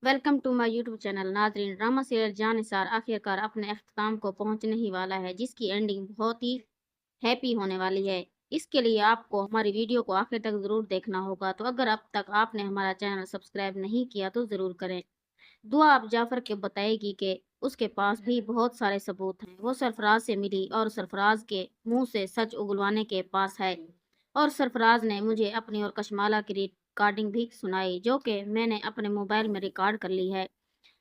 Welcome to my YouTube channel. नाजरीन, drama serial Jaan Nisar आखिरकार अपने अख्ताम को पहुंचने ही वाला है, जिसकी एंडिंग बहुत ही हैप्पी होने वाली है। इसके लिए आपको हमारी वीडियो को आखिर तक ज़रूर देखना होगा। तो अगर अब तक आपने हमारा चैनल सब्सक्राइब नहीं किया तो ज़रूर करें। दुआ अब जाफर के बताएगी कि उसके पास भी बहुत सारे सबूत हैं। वो सरफराज से मिली और सरफराज के मुंह से सच उगलवाने के पास है। और सरफराज ने मुझे अपनी और कशमाला की रिकॉर्डिंग भी सुनाई, जो कि मैंने अपने मोबाइल में रिकॉर्ड कर ली है।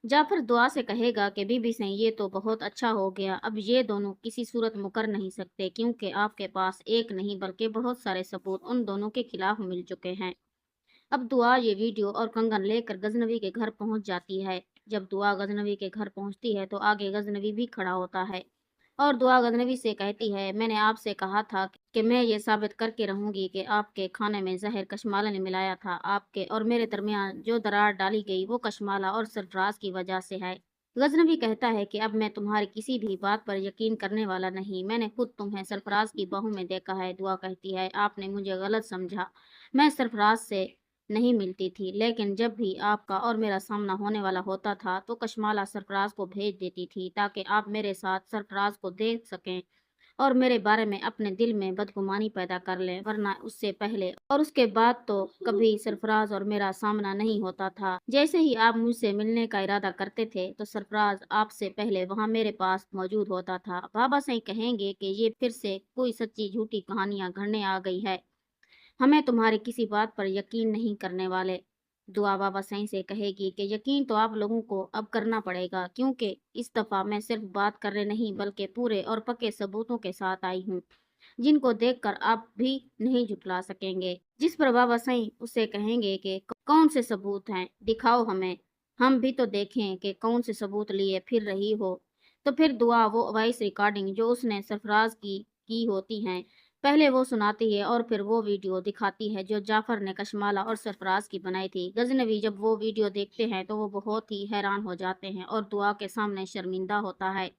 जाफर दुआ से कहेगा कि बीबी से ये तो बहुत अच्छा हो गया, अब ये दोनों किसी सूरत मुकर नहीं सकते, क्योंकि आपके पास एक नहीं बल्कि बहुत सारे सबूत उन दोनों के खिलाफ मिल चुके हैं। अब दुआ ये वीडियो और कंगन लेकर गजनवी के घर पहुंच जाती है। जब दुआ गजनवी के घर पहुंचती है तो आगे गजनवी भी खड़ा होता है और दुआ गजनवी से कहती है, मैंने आपसे कहा था कि मैं ये साबित करके रहूंगी कि आपके खाने में जहर कशमाला ने मिलाया था। आपके और मेरे दरमियान जो दरार डाली गई वो कशमाला और सरफराज की वजह से है। गजनवी कहता है कि अब मैं तुम्हारी किसी भी बात पर यकीन करने वाला नहीं, मैंने खुद तुम्हें सरफराज की बाहों में देखा है। दुआ कहती है, आपने मुझे गलत समझा, मैं सरफराज से नहीं मिलती थी, लेकिन जब भी आपका और मेरा सामना होने वाला होता था तो कशमाला सरफराज को भेज देती थी ताकि आप मेरे साथ सरफराज को देख सकें और मेरे बारे में अपने दिल में बदगुमानी पैदा कर लें, वरना उससे पहले और उसके बाद तो कभी सरफराज और मेरा सामना नहीं होता था। जैसे ही आप मुझसे मिलने का इरादा करते थे तो सरफराज आपसे पहले वहां मेरे पास मौजूद होता था। बाबा सही कहेंगे कि ये फिर से कोई सच्ची झूठी कहानियां गढ़ने आ गई है, हमें तुम्हारी किसी बात पर यकीन नहीं करने वाले। दुआ बाबा सही से कहेगी कि यकीन तो आप लोगों को अब करना पड़ेगा, क्योंकि इस दफा मैं सिर्फ बात करने नहीं बल्कि पूरे और पक्के सबूतों के साथ आई हूँ, जिनको देखकर आप भी नहीं झुठला सकेंगे। जिस पर बाबा सही उसे कहेंगे कि कौन से सबूत हैं, दिखाओ हमें, हम भी तो देखें कि कौन से सबूत लिए फिर रही हो। तो फिर दुआ वो वॉइस रिकॉर्डिंग जो उसने सरफराज की होती हैं पहले वो सुनाती है और फिर वो वीडियो दिखाती है जो जाफर ने कशमाला और सरफराज की बनाई थी। गजनवी जब वो वीडियो देखते हैं तो वो बहुत ही हैरान हो जाते हैं और दुआ के सामने शर्मिंदा होता है।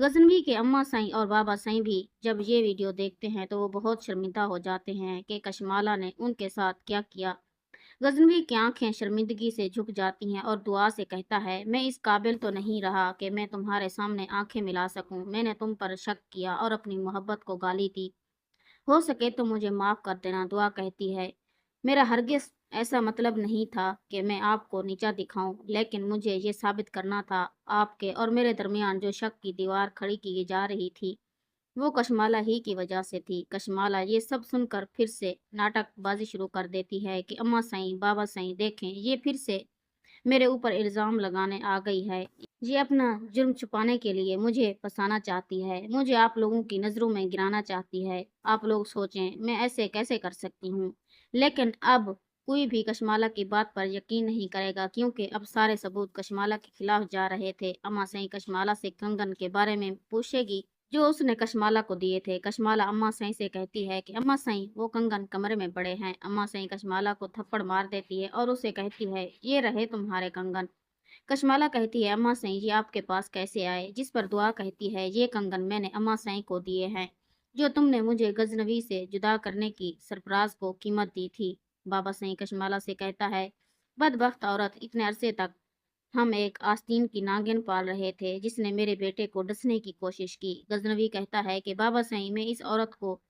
गजनवी के अम्मा साईं और बाबा साईं भी जब ये वीडियो देखते हैं तो वो बहुत शर्मिंदा हो जाते हैं कि कशमाला ने उनके साथ क्या किया। गजनवी की आंखें शर्मिंदगी से झुक जाती हैं और दुआ से कहता है, मैं इस काबिल तो नहीं रहा कि मैं तुम्हारे सामने आंखें मिला सकूं। मैंने तुम पर शक किया और अपनी मोहब्बत को गाली दी, हो सके तो मुझे माफ कर देना। दुआ कहती है, मेरा हरगिज ऐसा मतलब नहीं था कि मैं आपको नीचा दिखाऊं, लेकिन मुझे ये साबित करना था आपके और मेरे दरमियान जो शक की दीवार खड़ी की जा रही थी वो कशमाला ही की वजह से थी। कशमाला ये सब सुनकर फिर से नाटकबाजी शुरू कर देती है कि अम्मा सही बाबा सही देखें, ये फिर से मेरे ऊपर इल्ज़ाम लगाने आ गई है। ये अपना जुर्म छुपाने के लिए मुझे फंसाना चाहती है, मुझे आप लोगों की नज़रों में गिराना चाहती है। आप लोग सोचें मैं ऐसे कैसे कर सकती हूँ, लेकिन अब कोई भी कशमाला की बात पर यकीन नहीं करेगा, क्योंकि अब सारे सबूत कशमाला के खिलाफ जा रहे थे। अम्मा सही कशमाला से कंगन के बारे में पूछेगी जो उसने कशमाला को दिए थे। कशमाला अम्मा सई से कहती है कि अम्मा सई वो कंगन कमरे में पड़े हैं। अम्मा सई कशमाला को थप्पड़ मार देती है और उसे कहती है, ये रहे तुम्हारे कंगन। कशमाला कहती है, अम्मा सई ये आपके पास कैसे आए? जिस पर दुआ कहती है, ये कंगन मैंने अम्मा सई को दिए हैं जो तुमने मुझे गजनवी से जुदा करने की सरफराज को कीमत दी थी। बाबा सई कशमाला से कहता है, बदबख्त औरत, इतने अरसे तक हम एक आस्तीन की नागिन पाल रहे थे जिसने मेरे बेटे को डसने की कोशिश की। गजनवी कहता है कि बाबा सही मैं इस औरत को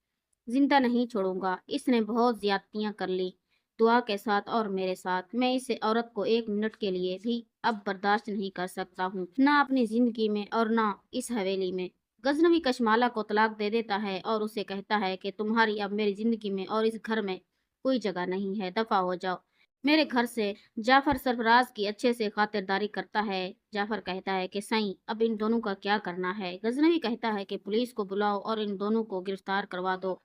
जिंदा नहीं छोड़ूंगा, इसने बहुत ज्यादतियां कर ली दुआ के साथ और मेरे साथ। मैं इस औरत को एक मिनट के लिए भी अब बर्दाश्त नहीं कर सकता हूँ, ना अपनी जिंदगी में और ना इस हवेली में। गजनवी कशमाला को तलाक दे देता है और उसे कहता है कि तुम्हारी अब मेरी जिंदगी में और इस घर में कोई जगह नहीं है, दफा हो जाओ मेरे घर से। जाफर सरफराज की अच्छे से खातिरदारी करता है। जाफर कहता है कि सही अब इन दोनों का क्या करना है? गजनवी कहता है कि पुलिस को बुलाओ और इन दोनों को गिरफ्तार करवा दो।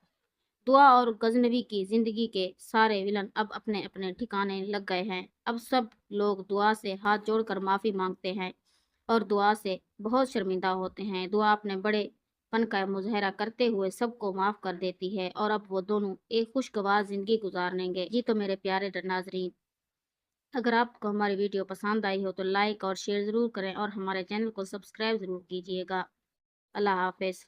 दुआ और गजनवी की जिंदगी के सारे विलन अब अपने अपने ठिकाने लग गए हैं। अब सब लोग दुआ से हाथ जोड़कर माफी मांगते हैं और दुआ से बहुत शर्मिंदा होते हैं। दुआ अपने बड़े पन का मुजाहरा करते हुए सबको माफ कर देती है और अब वो दोनों एक खुशगवार जिंदगी गुजारेंगे। जी तो मेरे प्यारे नाजरीन, अगर आपको हमारी वीडियो पसंद आई हो तो लाइक और शेयर ज़रूर करें और हमारे चैनल को सब्सक्राइब ज़रूर कीजिएगा। अल्लाह हाफ़िज़।